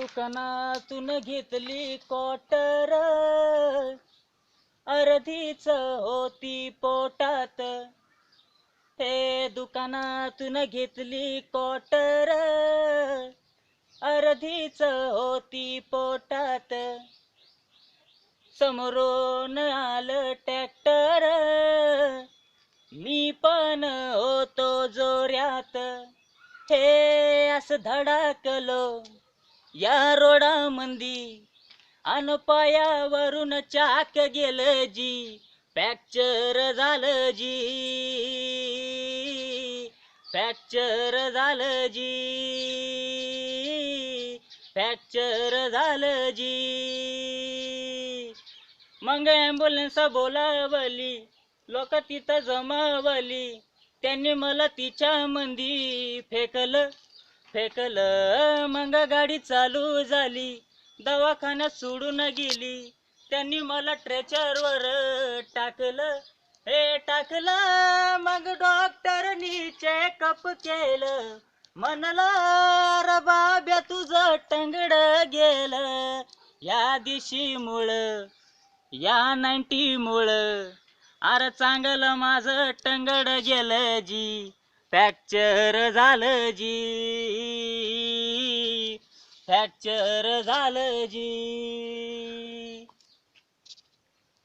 दुकानातून घेतली क्वार्टर, अर्धीच होती पोटात. हे दुकानातून घेतली क्वार्टर, अर्धीच होती पोटात. समोरून आलं ट्रॅक्टर, मी पण होतो जोऱ्यात. हे असं धडाकलो या रोडामंदी, अन पायावरून चाक गेलं जी, फ्रॅक्चर झालं जी, फ्रॅक्चर झालं जी, फ्रॅक्चर झालं जी. मग ॲम्ब्युलन्स बोलावली, लोक तिथं जमावली. त्यांनी मला तिच्या मंदी फेकलं फेकलं. मग गाडी चालू झाली, दवाखान्यात सोडून गेली. त्यांनी मला ट्रेचरवर टाकलं, हे टाकलं. मग डॉक्टरनी चेकअप केलं, म्हणलं र बाब्या तुझं टंगड गेलं या दिशीमुळं, या 90 मुळं. अरे चांगलं माझं टंगड गेलं जी, फ्रॅक्चर झालं जी, फ्रॅक्चर झालं जी.